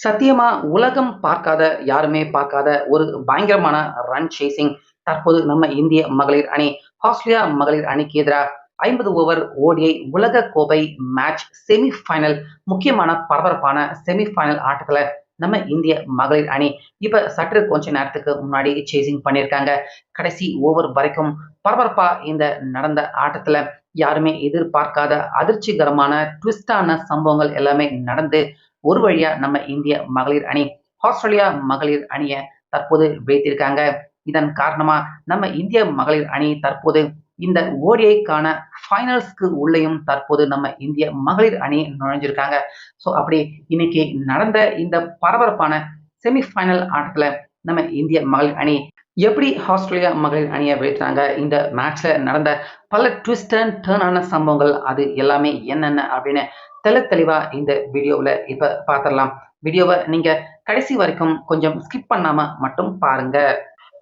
சத்தியமா உலகம் பார்க்காத, யாருமே பார்க்காத ஒரு பயங்கரமான ரன் சேசிங் தற்போது நம்ம இந்திய மகளிர் அணி, ஆஸ்திரேலியா மகளிர் அணிக்கு எதிரா 50 ஓவர் ஓடிஐ உலக கோப்பை மேட்ச் செமி ஃபைனல் முக்கியமான பரபரப்பான செமி ஃபைனல் ஆட்டத்துல நம்ம இந்திய மகளிர் அணி இப்ப சற்று கொஞ்ச நேரத்துக்கு முன்னாடி சேசிங் பண்ணியிருக்காங்க. கடைசி ஓவர் வரைக்கும் பரபரப்பா இந்த நடந்த ஆட்டத்துல யாருமே எதிர்பார்க்காத அதிர்ச்சிகரமான ட்விஸ்டான சம்பவங்கள் எல்லாமே நடந்து ஒரு வழியா நம்ம இந்திய மகளிர் அணி ஆஸ்திரேலியா மகளிர் அணியை தற்போது வைத்திருக்காங்க. இதன் காரணமா நம்ம இந்திய மகளிர் அணி தற்போது இந்த ஓடிஐக்கான ஃபைனல்ஸ்க்கு உள்ளேயும் தற்போது நம்ம இந்திய மகளிர் அணி நுழைஞ்சிருக்காங்க. ஸோ அப்படி இன்னைக்கு நடந்த இந்த பரபரப்பான செமிஃபைனல் ஆட்டத்துல நம்ம இந்திய மகளிர் அணி எப்படி ஆஸ்திரேலியா மகளிர் அணியை வீழ்த்தினாங்க, இந்த மேட்ச்ல நடந்த பல ட்விஸ்ட் அண்ட் டர்னான சம்பவங்கள் அது எல்லாமே என்னென்ன அப்படின்னு தெளிவா இந்த வீடியோவில் இப்ப பார்த்துடலாம். வீடியோவை நீங்க கடைசி வரைக்கும் கொஞ்சம் ஸ்கிப் பண்ணாம மட்டும் பாருங்க.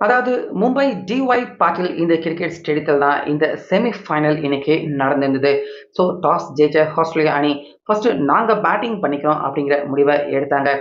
அதாவது மும்பை டிஒய் பாட்டில் இந்த கிரிக்கெட் ஸ்டேடியத்தில் தான் இந்த செமி ஃபைனல் இன்னைக்கு நடந்திருந்தது. ஸோ டாஸ் ஜெயிச்ச ஆஸ்திரேலியா அணி ஃபர்ஸ்ட் நாங்க பேட்டிங் பண்ணிக்கிறோம் அப்படிங்கிற முடிவை எடுத்தாங்க.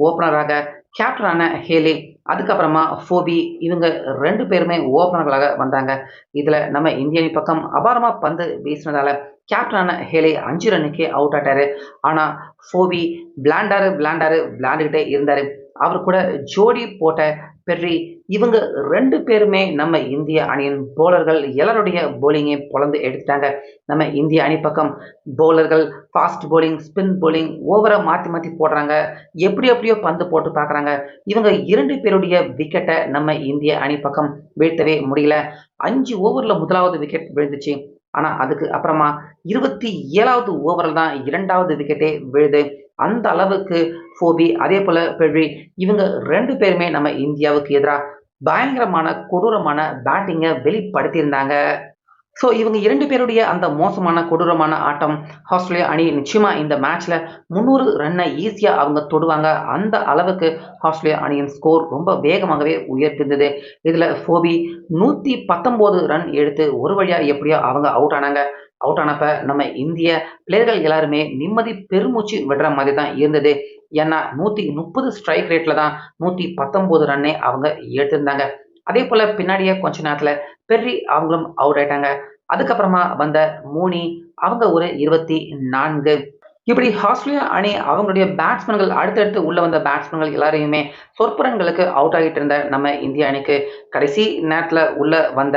ஓப்பனராக கேப்டனான ஹேலி, அதுக்கப்புறமா ஃபோபி, இவங்க 2 பேருமே ஓப்பனர்களாக வந்தாங்க. இதுல நம்ம இந்திய அணி பக்கம் அபாரமா பந்து வீசினதால கேப்டனான ஹேலி 5 ரன்னுக்கே அவுட் ஆட்டாரு. ஆனா ஃபோபி விளையாண்டுகிட்டே இருந்தாரு. அவர் கூட ஜோடி போட்ட பெர்ரி, இவங்க 2 பேருமே நம்ம இந்திய அணியின் போலர்கள் எல்லாருடைய போலிங்கை பொளந்து எடுத்துட்டாங்க. நம்ம இந்திய அணி பக்கம் போலர்கள் ஃபாஸ்ட் போலிங், ஸ்பின் போலிங் ஓவரா மாத்தி மாத்தி போடுறாங்க. எப்படியோ பந்து போட்டு பார்க்குறாங்க. இவங்க 2 பேருடைய விக்கெட்டை நம்ம இந்திய அணி பக்கம் வீழ்த்தவே முடியல. 5 ஓவர்ல முதலாவது விக்கெட் விழுந்துச்சு. ஆனா அதுக்கு அப்புறமா 27வது ஓவரில் தான் 2வது விக்கெட்டே விழுது. அந்த அளவுக்கு ஃபோபி, அதே போல பெர்ரி, இவங்க 2 பேருமே நம்ம இந்தியாவுக்கு எதிராக பயங்கரமான கொடூரமான பேட்டிங்கை வெளிப்படுத்தியிருந்தாங்க. ஸோ இவங்க 2 பேருடைய அந்த மோசமான கொடூரமான ஆட்டம் ஆஸ்திரேலியா அணி நிச்சயமா இந்த மேட்ச்ல 300 ரன்னை ஈஸியா அவங்க தொடுவாங்க. அந்த அளவுக்கு ஆஸ்திரேலியா அணியின் ஸ்கோர் ரொம்ப வேகமாகவே உயர்த்திருந்தது. இதுல ஃபோபி 119 ரன் எடுத்து ஒரு வழியா எப்படியோ அவங்க அவுட் ஆனாங்க. அவுட் ஆனப்ப நம்ம இந்திய பிளேயர்கள் எல்லாருமே நிம்மதி பெருமூச்சு விடுற மாதிரி தான் இருந்தது. ஏன்னா 130 ஸ்ட்ரைக் ரேட்ல தான் 119 ரன்னே அவங்க எடுத்திருந்தாங்க. அதே போல பின்னாடியே கொஞ்ச நேரத்துல பெர்ரி அவங்களும் அவுட் ஆயிட்டாங்க. அதுக்கப்புறமா வந்த மூனி, அவங்க ஒரு 24. இப்படி ஆஸ்திரேலியா அணி அவங்களுடைய பேட்ஸ்மேன்கள் அடுத்தடுத்து உள்ள வந்த பேட்ஸ்மேன்கள் எல்லாரையுமே சொற்ப ரன்களுக்கு அவுட் ஆகிட்டு இருந்த நம்ம இந்திய அணிக்கு கடைசி நேரத்துல உள்ள வந்த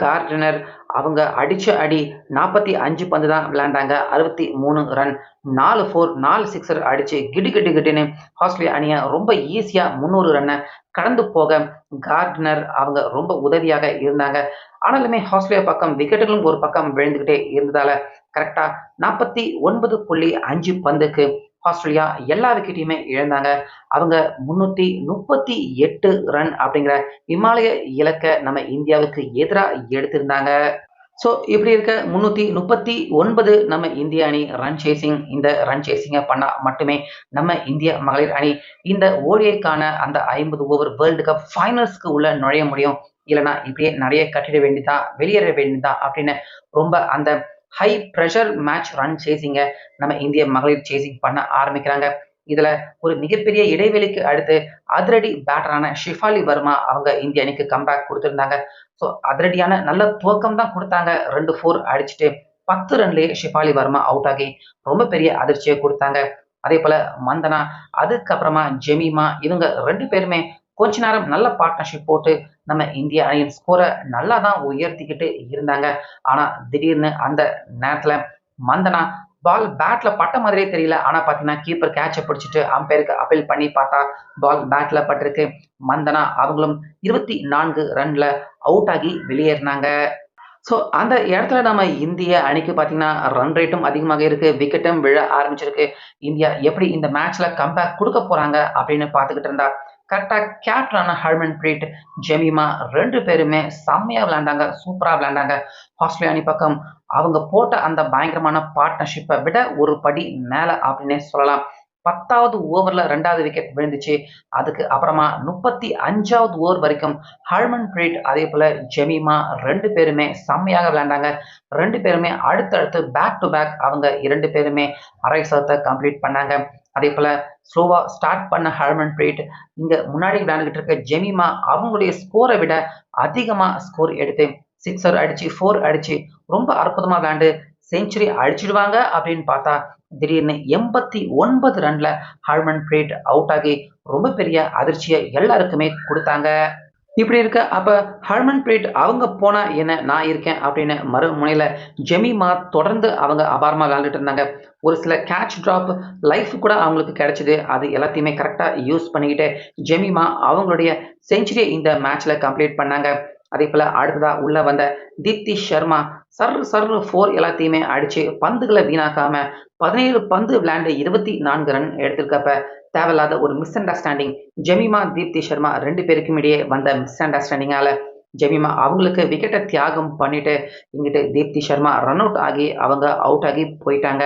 கார்டனர், அவங்க அடிச்ச அடி 45 பந்து தான் விளையாண்டாங்க. 63 ரன், 4 4 4 சிக்ஸர் அடிச்சு கிடுன்னு ஆஸ்திரேலியா அணியை ரொம்ப ஈஸியா 300 ரன்னை கடந்து போக கார்டனர் அவங்க ரொம்ப உதவியாக இருந்தாங்க. ஆனாலுமே ஆஸ்திரேலியா பக்கம் விக்கெட்டுகளும் ஒரு பக்கம் விழுந்துகிட்டே இருந்ததால கரெக்டா 49.5 பந்துக்கு ஆஸ்திரேலியா எல்லா விக்கெட்டையுமே இழந்தாங்க. அவங்க 338 ரன் அப்படிங்கிற இமாலய இலக்கை நம்ம இந்தியாவுக்கு எதிராக எடுத்திருந்தாங்க. ஸோ இப்படி இருக்க 339 நம்ம இந்திய அணி ரன் சேசிங், இந்த ரன் சேசிங்கை பண்ணா மட்டுமே நம்ம இந்திய மகளிர் அணி இந்த ஓடிஐக்கான அந்த 50 ஓவர் வேர்ல்டு கப் ஃபைனல்ஸ்க்கு உள்ள நுழைய முடியும். இல்லைன்னா இப்படியே நிறைய கட்டிட வேண்டியதா, வெளியேற வேண்டியதா அப்படின்னு ரொம்ப அந்த ஹை ப்ரெஷர் மேட்ச் ரன் சேசிங்கை நம்ம இந்திய மகளிர் சேசிங் பண்ண ஆரம்பிக்கிறாங்க. இதுல ஒரு மிகப்பெரிய இடைவெளிக்கு அடுத்து அதிரடி பேட்டரான ஷிஃபாலி வர்மா அவங்க இந்திய அணிக்கு கம்பேக் கொடுத்திருந்தாங்க. ஸோ அதிரடியான நல்ல துவக்கம் தான் கொடுத்தாங்க. 2 4 அடிச்சுட்டு 10 ரன்லயே ஷிஃபாலி வர்மா அவுட் ஆகி ரொம்ப பெரிய அதிர்ச்சியை கொடுத்தாங்க. அதே போல மந்தனா, அதுக்கப்புறமா ஜெமீமா, இவங்க 2 பேருமே கொஞ்ச நேரம் நல்ல பார்ட்னர்ஷிப் போட்டு நம்ம இந்திய அணியின் ஸ்கோரை நல்லா தான் உயர்த்திக்கிட்டு இருந்தாங்க. ஆனா திடீர்னு அந்த நேரத்துல மந்தனா பால் பேட்ல பட்ட மாதிரியே தெரியல. ஆனா பாத்தீங்கன்னா கீப்பர் கேட்சை பிடிச்சிட்டு அம்பையருக்கு அப்பீல் பண்ணி பார்த்தா பால் பேட்ல பட்டிருக்கு. மந்தனா அவங்களும் 24 ரன்ல அவுட் ஆகி வெளியேறினாங்க. ஸோ அந்த இடத்துல நம்ம இந்திய அணிக்கு பார்த்தீங்கன்னா ரன் ரேட்டும் அதிகமாக இருக்கு, விக்கெட்டும் விழ ஆரம்பிச்சிருக்கு. இந்தியா எப்படி இந்த மேட்ச்ல கம்பேக் கொடுக்க போறாங்க அப்படின்னு பார்த்துக்கிட்டு இருந்தா கரெக்டாக கேப்டனான ஹர்மன் பிரீட், ஜெமிமா 2 பேருமே செம்மையா விளையாண்டாங்க, சூப்பரா விளையாண்டாங்க. ஆஸ்திரேலியா அணி பக்கம் அவங்க போட்ட அந்த பயங்கரமான பார்ட்னர்ஷிப்பை விட ஒரு படி மேல அப்படின்னே சொல்லலாம். 10வது ஓவர்ல 2வது விக்கெட் விழுந்துச்சு. அதுக்கு அப்புறமா 35வது ஓவர் வரைக்கும் ஹர்மன்பிரீத் அதே போல ஜெமீமா 2 பேருமே செம்மையாக விளையாண்டாங்க. 2 பேருமே அடுத்தடுத்து பேக் டு பேக் அவங்க 2 பேருமே அரை சதத்தை கம்ப்ளீட் பண்ணாங்க. அதே போல ஸ்லோவா ஸ்டார்ட் பண்ண ஹர்மன்பிரீத் இங்க முன்னாடி விளையாண்டுகிட்டு இருக்க ஜெமீமா அவங்களுடைய ஸ்கோரை விட அதிகமா ஸ்கோர் எடுத்து சிக்ஸர் அடிச்சு 4 அடிச்சு ரொம்ப அற்புதமா விளையாண்டு செஞ்சுரி அடிச்சிடுவாங்க அப்படின்னு பார்த்தா திடீர்னு 89 ரன்ல ஹர்மன்பிரீத் அவுட் ஆகி ரொம்ப பெரிய அதிர்ச்சியை எல்லாருக்குமே கொடுத்தாங்க. இப்படி இருக்க அப்ப ஹர்மன்பிரீத் அவங்க போனா என்ன நான் இருக்கேன் அப்படின்னு மறுமுனையில ஜெமீமா தொடர்ந்து அவங்க அபாரமா விளையாண்டுட்டு இருந்தாங்க. ஒரு சில கேட்ச் டிராப் லைஃப் கூட அவங்களுக்கு கிடைச்சது. அது எல்லாத்தையுமே கரெக்டா யூஸ் பண்ணிக்கிட்டு ஜெமீமா அவங்களுடைய செஞ்சுரியை இந்த மேட்ச்ல கம்ப்ளீட் பண்ணாங்க. அதே போல அடுத்ததா உள்ள வந்த தீப்தி சர்மா சர்ரு 4 எல்லாத்தையுமே அடிச்சு பந்துகளை வீணாக்காம 17 பந்து விளையாண்டு 24 ரன் எடுத்திருக்கப்ப தேவையில்லாத ஒரு misunderstanding Jemimah Deepti Sharma 2 பேருக்கும் இடையே வந்த மிஸ் அண்டர்ஸ்டாண்டிங்கால ஜெமீமா அவங்களுக்கு விக்கெட்டை தியாகம் பண்ணிட்டு இங்கிட்டு தீப்தி சர்மா ரன் அவுட் ஆகி அவங்க அவுட் ஆகி போயிட்டாங்க.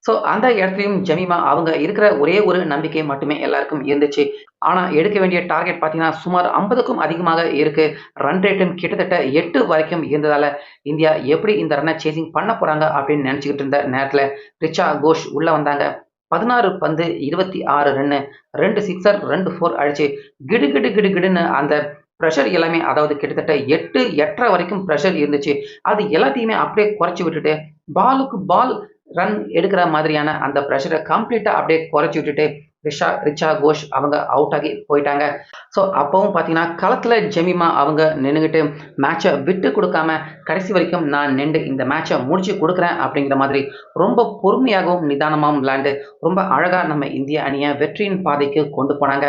ஸோ அந்த இடத்துலையும் ஜெமீமா அவங்க இருக்கிற ஒரே ஒரு நம்பிக்கை மட்டுமே எல்லாருக்கும் இருந்துச்சு. ஆனா எடுக்க வேண்டிய டார்கெட் பார்த்தீங்கன்னா சுமார் 50க்கும் அதிகமாக இருக்கு. ரன் ரேட்டும் கிட்டத்தட்ட 8 வரைக்கும் இருந்ததால இந்தியா எப்படி இந்த ரன்னை சேசிங் பண்ண போறாங்க அப்படின்னு நினைச்சுக்கிட்டு இருந்த நேரத்துல ரிச்சா கோஷ் உள்ள வந்தாங்க. 16 பந்து 26 ரன்னு 2 சிக்ஸர் 2 4 அடிச்சு கிடு கிடு கிடு கிடுன்னு அந்த ப்ரெஷர் எல்லாமே அதாவது கிட்டத்தட்ட 8 8.5 வரைக்கும் ப்ரெஷர் இருந்துச்சு. அது எல்லாத்தையுமே அப்படியே குறைச்சி விட்டுட்டு பாலுக்கு பால் ரன் எடுக்கிற மாதிரியான அந்த ப்ரெஷரை கம்ப்ளீட்டா அப்படியே குறைச்சி விட்டுட்டு ரிச்சா கோஷ் அவங்க அவுட் ஆகி போயிட்டாங்க. ஸோ அப்பவும் பார்த்தீங்கன்னா களத்துல ஜெமீமா அவங்க நின்றுகிட்டு மேட்சை விட்டு கொடுக்காம கடைசி வரைக்கும் நான் நின்று இந்த மேட்சை முடிச்சு கொடுக்குறேன் அப்படிங்கிற மாதிரி ரொம்ப பொறுமையாகவும் நிதானமாகவும் விளையாண்டு ரொம்ப அழகா நம்ம இந்திய அணியை வெற்றியின் பாதைக்கு கொண்டு போனாங்க.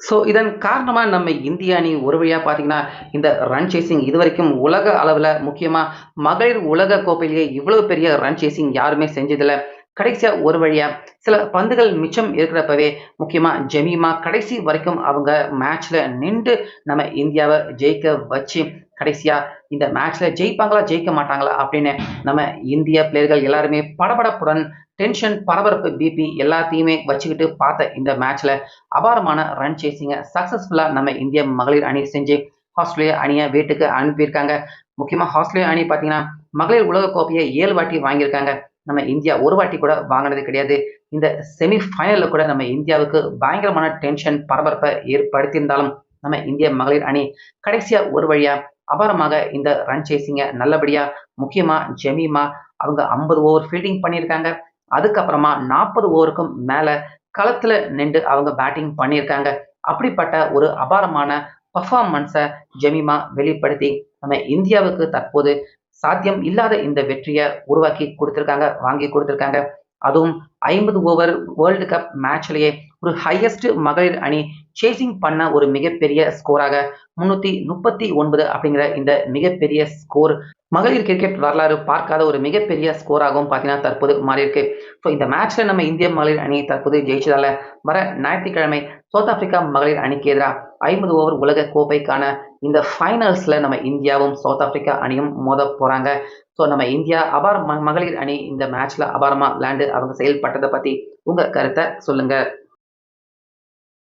ஸோ இதன் காரணமா நம்ம இந்திய அணி ஒரு வழியா பார்த்தீங்கன்னா இந்த ரன் சேசிங் இதுவரைக்கும் உலக அளவில் முக்கியமா மகளிர் உலக கோப்பையிலேயே இவ்வளவு பெரிய ரன் சேசிங் யாருமே செஞ்சதில்ல. கடைசியா ஒரு வழியா சில பந்துகள் மிச்சம் இருக்கிறப்பவே முக்கியமா ஜெமீமா கடைசி வரைக்கும் அவங்க மேட்ச்ல நின்று நம்ம இந்தியாவை ஜெயிக்க வச்சு கடைசியா இந்த மேட்ச்ல ஜெயிப்பாங்களா ஜெயிக்க மாட்டாங்களா அப்படின்னு நம்ம இந்திய பிளேயர்கள் எல்லாருமே படபடப்புடன் டென்ஷன் பரபரப்பு பிபி எல்லாத்தையுமே வச்சுக்கிட்டு பார்த்த இந்த மேட்ச்ல அபாரமான ரன் சேசிங்கை சக்சஸ்ஃபுல்லா நம்ம இந்திய மகளிர் அணி செஞ்சு ஆஸ்திரேலியா அணியை வீட்டுக்கு அனுப்பியிருக்காங்க. முக்கியமா ஆஸ்திரேலியா அணி பார்த்தீங்கன்னா மகளிர் உலக கோப்பையை 7 வாட்டி வாங்கியிருக்காங்க. நம்ம இந்தியா ஒரு வாட்டி கூட வாங்கினது கிடையாது. இந்த செமி ஃபைனல்ல கூட நம்ம இந்தியாவுக்கு பயங்கரமான டென்ஷன் பரபரப்பை ஏற்படுத்தியிருந்தாலும் நம்ம இந்திய மகளிர் அணி கடைசியா ஒரு வழியா அபாரமாக இந்த ரன் சேசிங்கை நல்லபடியா முக்கியமா ஜெமீமா அவங்க 50 ஓவர் ஃபீல்டிங் பண்ணியிருக்காங்க. அதுக்கப்புறமா 40 ஓவருக்கும் மேல களத்துல நின்று அவங்க பேட்டிங் பண்ணியிருக்காங்க. அப்படிப்பட்ட ஒரு அபாரமான பர்ஃபார்மன்ஸை ஜெமீமா வெளிப்படுத்தி நம்ம இந்தியாவுக்கு தற்போது சாத்தியம் இல்லாத இந்த வெற்றியை உருவாக்கி கொடுத்துருக்காங்க வாங்கி கொடுத்துருக்காங்க. அதுவும் 50 ஓவர் வேர்ல்டு கப் மேட்ச்லயே ஒரு ஹையஸ்ட் மகளிர் அணி சேசிங் பண்ண ஒரு மிகப்பெரிய ஸ்கோராக 339 அப்படிங்கிற இந்த மிகப்பெரிய ஸ்கோர் மகளிர் கிரிக்கெட் வரலாறு பார்க்காத ஒரு மிகப்பெரிய ஸ்கோராகவும் பார்த்தீங்கன்னா தற்போது மாறி இருக்கு. ஸோ இந்த மேட்ச்ல நம்ம இந்திய மகளிர் அணி தற்போது ஜெயிச்சதால வர ஞாயிற்றுக்கிழமை சவுத் ஆப்பிரிக்கா மகளிர் அணிக்கு எதிராக 50 ஓவர் உலக கோப்பைக்கான இந்த ஃபைனல்ஸ்ல நம்ம இந்தியாவும் சவுத் ஆப்பிரிக்கா அணியும் மோத போறாங்க. ஸோ நம்ம இந்தியா மகளிர் அணி இந்த மேட்ச்ல அபாரமா விளையாண்டு அவங்க செயல்பட்டதை பத்தி உங்க கருத்தை சொல்லுங்க.